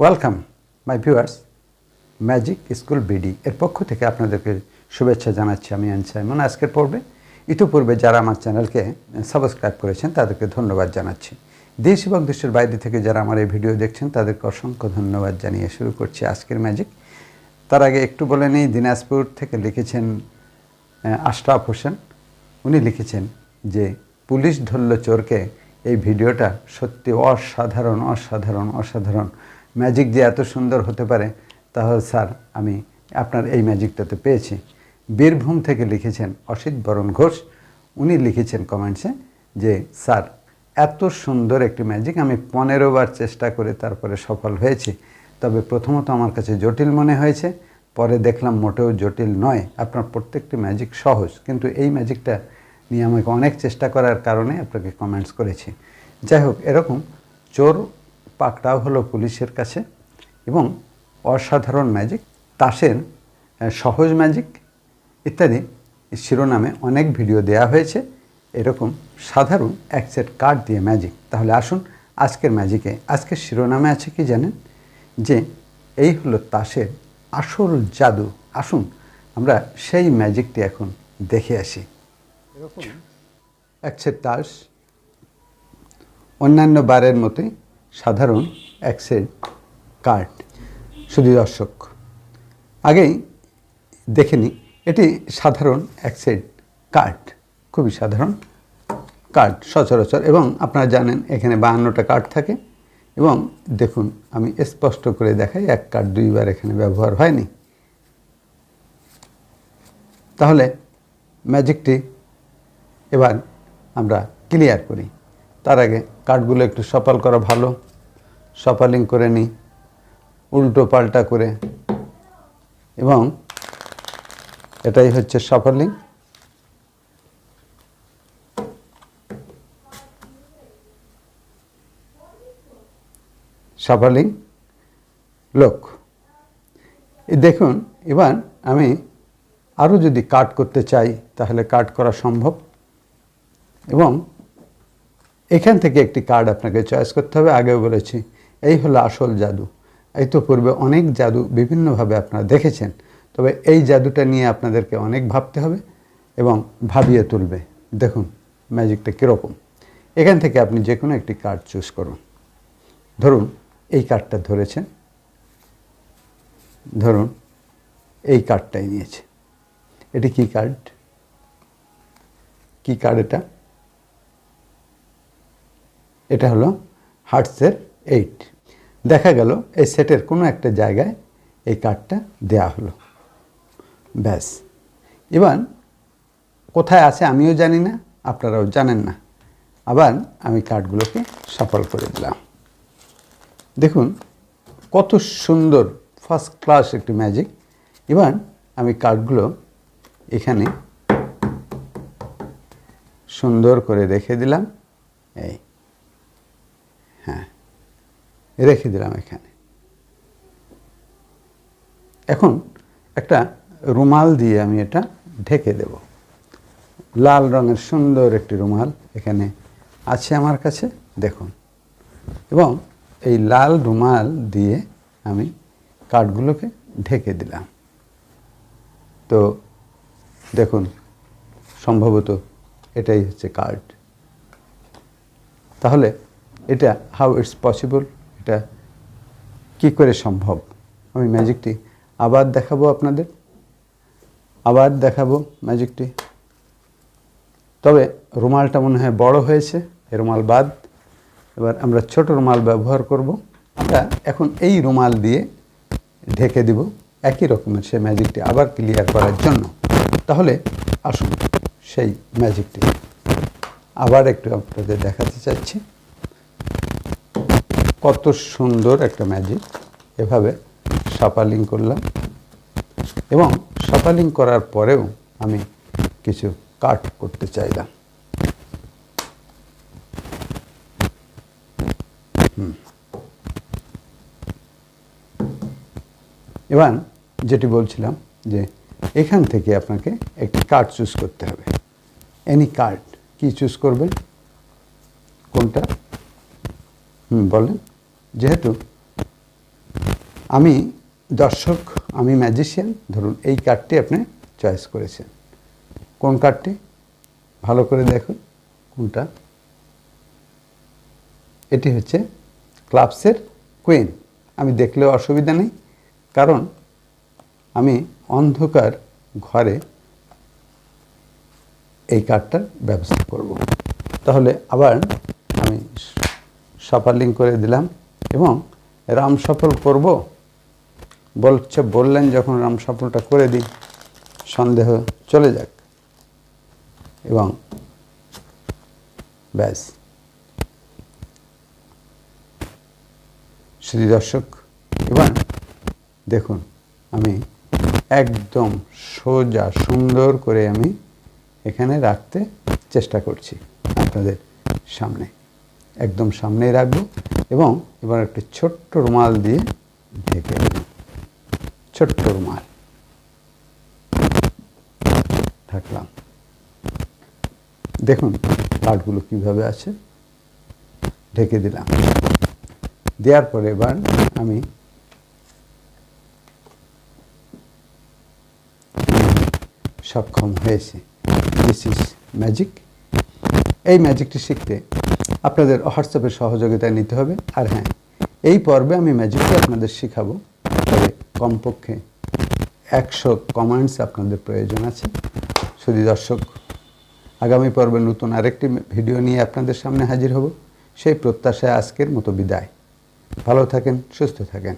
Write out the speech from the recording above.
Welcome my viewers, magic school BD এর পক্ষ থেকে আপনাদেরকে শুভেচ্ছা জানাচ্ছি। আমি সাইমন। আজকের পর্বে ইতিপূর্বে যারা আমার চ্যানেলকে সাবস্ক্রাইব করেছেন তাদেরকে ধন্যবাদ জানাচ্ছি। দেশ এবং দেশের বাইরে থেকে যারা আমার এই ভিডিও দেখছেন তাদেরকে অসংখ্য ধন্যবাদ জানিয়ে শুরু করছি আজকের ম্যাজিক। তার আগে একটু বলে নেই, দিনাজপুর থেকে লিখেছেন আশরাফ হোসেন। উনি লিখেছেন যে পুলিশ ধরল চোরকে। এই ভিডিওটা সত্যি অসাধারণ অসাধারণ অসাধারণ। ম্যাজিক যে এত সুন্দর হতে পারে তাহলে স্যার আমি আপনার এই ম্যাজিকটাতে পেয়েছি। বীরভূম থেকে লিখেছেন অসিত বরণ ঘোষ। উনি লিখেছেন কমেন্টসে যে স্যার এত সুন্দর একটি ম্যাজিক আমি 15 বার চেষ্টা করে তারপরে সফল হয়েছি। তবে প্রথমত আমার কাছে জটিল মনে হয়েছে, পরে দেখলাম মোটেও জটিল নয়। আপনার প্রত্যেকটি ম্যাজিক সহজ, কিন্তু এই ম্যাজিকটা নিয়ে আমাকে অনেক চেষ্টা করার কারণে আপনাকে কমেন্টস করেছি। যাই হোক, এরকম চোর পাকড়াও হলো পুলিশের কাছে এবং অসাধারণ ম্যাজিক, তাসের সহজ ম্যাজিক ইত্যাদি শিরোনামে অনেক ভিডিও দেয়া হয়েছে। এরকম সাধারণ এক সেট কার্ড দিয়ে ম্যাজিক। তাহলে আসুন আজকের ম্যাজিকে। আজকের শিরোনামে আছে কি জানেন, যে এই হলো তাসের আসল জাদু। আসুন আমরা সেই ম্যাজিকটি এখন দেখে আসি। এরকম এক সেট তাস, অন্যান্য বারের মতোই সাধারণ এক সেট কার্ড। শুধু দর্শক আগেই দেখে নিই, এটি সাধারণ এক সেট কার্ড, খুবই সাধারণ কার্ড সচরাচর। এবং আপনারা জানেন এখানে 52টা কার্ড থাকে। এবং দেখুন আমি স্পষ্ট করে দেখাই, এক কার্ড দুইবার এখানে ব্যবহার হয়নি। তাহলে ম্যাজিকটি এবার আমরা ক্লিয়ার করি। তার আগে কার্ডগুলো একটু সফল করা ভালো। সফলিং করে নিই উল্টো পাল্টা করে, এবং এটাই হচ্ছে সফলিং। সফলিং লোক দেখুন। এবার আমি আরও যদি কাট করতে চাই তাহলে কাট করা সম্ভব, এবং এখান থেকে একটি কার্ড আপনাকে চয়েস করতে হবে। আগেও বলেছি এই হলো আসল জাদু। এই তো পূর্বে অনেক জাদু বিভিন্নভাবে আপনারা দেখেছেন, তবে এই জাদুটা নিয়ে আপনাদেরকে অনেক ভাবতে হবে এবং ভাবিয়ে তুলবে। দেখুন ম্যাজিকটা কীরকম। এখান থেকে আপনি যে কোনো একটি কার্ড চুজ করুন। ধরুন এই কার্ডটা ধরেছেন, ধরুন এই কার্ডটাই নিয়েছে। এটি কি কার্ড? কি কার্ড এটা? এটা হলো হার্টসের 8। দেখা গেল এই সেটের কোনো একটা জায়গায় এই কার্ডটা দেয়া হলো, ব্যাস। এবার কোথায় আছে আমিও জানি না, আপনারাও জানেন না। আবার আমি কার্ডগুলোকে সফল করে দিলাম। দেখুন কত সুন্দর ফার্স্ট ক্লাস একটি ম্যাজিক। এবার আমি কার্ডগুলো এখানে সুন্দর করে রেখে দিলাম। এই হ্যাঁ, রেখে দিলাম এখানে। এখন একটা রুমাল দিয়ে আমি এটা ঢেকে দেব। লাল রঙের সুন্দর একটি রুমাল এখানে আছে আমার কাছে, দেখুন। এবং এই লাল রুমাল দিয়ে আমি কার্ডগুলোকে ঢেকে দিলাম। তো দেখুন সম্ভবত এটাই হচ্ছে কার্ড। তাহলে এটা হাউ ইটস পসিবল, এটা কি করে সম্ভব? আমি ম্যাজিকটি আবার দেখাবো আপনাদের, আবার দেখাবো ম্যাজিকটি। তবে রুমালটা মনে হয় বড় হয়েছে, এই রুমাল বাদ। এবার আমরা ছোট রুমাল ব্যবহার করব। আমরা এখন এই রুমাল দিয়ে ঢেকে দিব একই রকমের সেই ম্যাজিকটি আবার ক্লিয়ার করার জন্য। তাহলে আসুন সেই ম্যাজিকটি আবার একটু আপনাদের দেখাতে চাচ্ছি। কত সুন্দর একটা ম্যাজিক। এভাবে সফলিং করলাম, এবং সফলিং করার পরেও আমি কিছু কাট করতে চাইলাম। এবার যেটি বলছিলাম, যে এখান থেকে আপনাকে একটি কার্ড চুজ করতে হবে। Any card. কি চুজ করবেন? কোনটা? বলেন। যেহেতু আমি দর্শক, আমি ম্যাজিশিয়ান, ধরুন এই কার্ডটি আপনি চয়েস করেছেন। কোন কার্ডটি? ভালো করে দেখুন কোনটা। এটি হচ্ছে ক্লাবসের কুইন। আমি দেখলেও অসুবিধা নেই, কারণ আমি অন্ধকার ঘরে এই কার্ডটার ব্যবস্থা করব। তাহলে আবার আমি সাফালিং করে দিলাম এবং রাম সফল করব বললেন যখন, রাম সফলটা করে দিই, সন্দেহ চলে যাক। এবং ব্যাস। শ্রী দর্শক, এবার দেখুন আমি একদম সোজা সুন্দর করে আমি এখানে রাখতে চেষ্টা করছি আপনাদের সামনে, একদম সামনেই রাখবো এবং এবার একটা ছোট্ট রুমাল দিয়ে ঢেকে দেব। ছোট্ট রুমাল ঢাকলাম। দেখুন কার্ডগুলো কীভাবে আছে, ঢেকে দিলাম। দেওয়ার পরে এবার আমি সক্ষম হয়েছি। This is magic. এই ম্যাজিকটি শিখতে আপনাদের হোয়াটসঅ্যাপের সহযোগিতা নিতে হবে। আর হ্যাঁ, এই পর্বে আমি ম্যাজিকটি আপনাদের শেখাবো, তবে কমপক্ষে 100 কমেন্টস আপনাদের প্রয়োজন আছে। শুধু দর্শক, আগামী পর্বে নতুন আরেকটি ভিডিও নিয়ে আপনাদের সামনে হাজির হব। সেই প্রত্যাশায় আজকের মতো বিদায়। ভালো থাকেন, সুস্থ থাকেন।